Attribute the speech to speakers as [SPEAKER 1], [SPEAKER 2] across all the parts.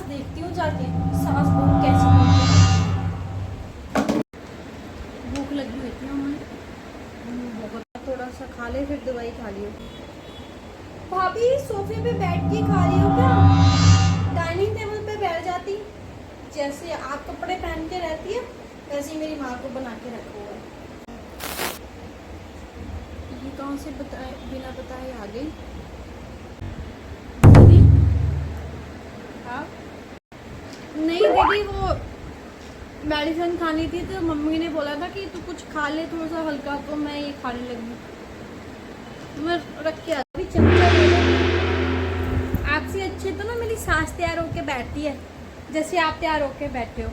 [SPEAKER 1] देखती हूँ जाके सास बहू कैसी बनती है। भूख लगी हुई थी हमें बहुत। थोड़ा सा खा ले फिर दवाई खा लियो। भाभी सोफे पे बैठ के खा रही हो क्या? डाइनिंग टेबल पे बैठ जाती। जैसे आप कपड़े पहन के रहती है वैसे ही मेरी माँ को बना के रखा हुआ है। ये कौन से बिना बताए आ गई? दीदी हाँ नहीं दीदी, वो मेडिसिन खानी थी तो मम्मी ने बोला था कि तू कुछ खा ले थोड़ा सा हल्का, तो मैं ये खाने लगी। मैं रख के अभी चमचा ले लो। आपसे अच्छे तो ना मेरी सास तैयार होके बैठती है, जैसे आप तैयार होके बैठे हो।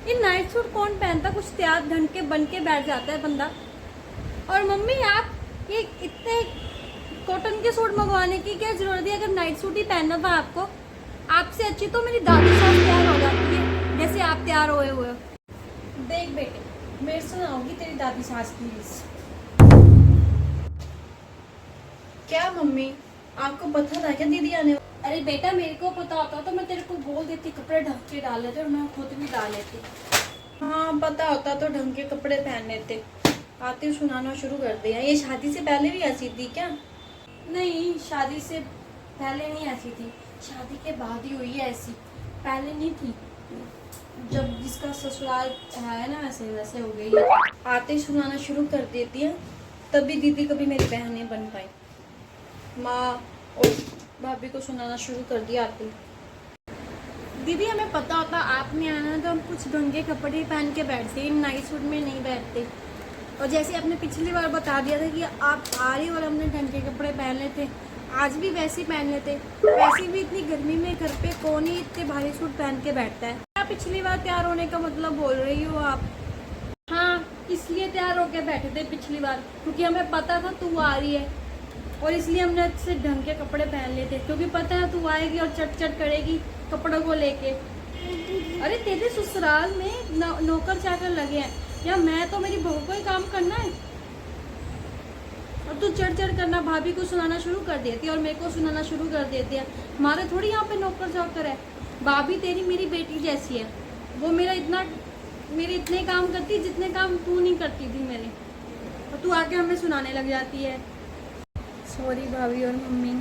[SPEAKER 1] ये नाइट सूट कौन पहनता? कुछ तैयार ढंग के बन के बैठ जाता है बंदा। और मम्मी आप ये इतने कॉटन के सूट मंगवाने की क्या जरूरत है? अगर नाइट सूट ही पहनना था आपको, आपसे अच्छी तो मेरी दादी सास तैयार हो जाती है जैसे आप तैयार हुए हुए हो। देख बेटे, मेरे से ना होगी तेरी दादी सास की रीस। क्या मम्मी, आपको पता था क्या दीदी आने? अरे बेटा, मेरे को पता होता तो मैं तेरे को बोल देती कपड़े ढक के डाल लेते और मैं खुद भी डाल लेती। हाँ पता होता तो ढंग के कपड़े पहन लेते। आते सुनाना शुरू कर दिया। ये शादी से पहले भी ऐसी थी क्या? नहीं, शादी से पहले नहीं ऐसी थी, शादी के बाद ही हुई है ऐसी, पहले नहीं थी। जब जिसका ससुराल है ना वैसे वैसे हो गई है। आते ही सुनाना शुरू कर देती है, तभी दीदी कभी मेरी बहन नहीं बन पाई। माँ और भाभी को सुनाना शुरू कर दिया आते। दीदी हमें पता होता आपने आना तो हम कुछ ढंग के कपड़े पहन के बैठते, नाइट सूट में नहीं बैठते। और जैसे आपने पिछली बार बता दिया था कि आप आ रही और हमने ढंग के कपड़े पहन लेते, आज भी वैसे ही पहन लेते। वैसे भी इतनी गर्मी में घर पे कौन ही इतने भारी सूट पहन के बैठता है? क्या पिछली बार तैयार होने का मतलब बोल रही हो आप? हाँ, इसलिए तैयार होके बैठे थे पिछली बार क्योंकि हमें पता था तू आ रही है, और इसलिए हमने अच्छे ढंग के कपड़े पहन लेते क्योंकि पता है तू आएगी और चट चट करेगी कपड़ों को लेके। अरे तेरे ससुराल में नौकर चाकर लगे हैं, या मैं तो मेरी बहू को ही काम करना है और तू चढ़ करना भाभी को सुनाना शुरू कर देती है और मेरे को सुनाना शुरू कर देती है। हमारे थोड़ी यहाँ पे नौकर चाकर है। भाभी तेरी मेरी बेटी जैसी है, वो मेरे इतने काम करती जितने काम तू नहीं करती थी मेरे, और तू आके हमें सुनाने लग जाती है। सॉरी भाभी और मम्मी।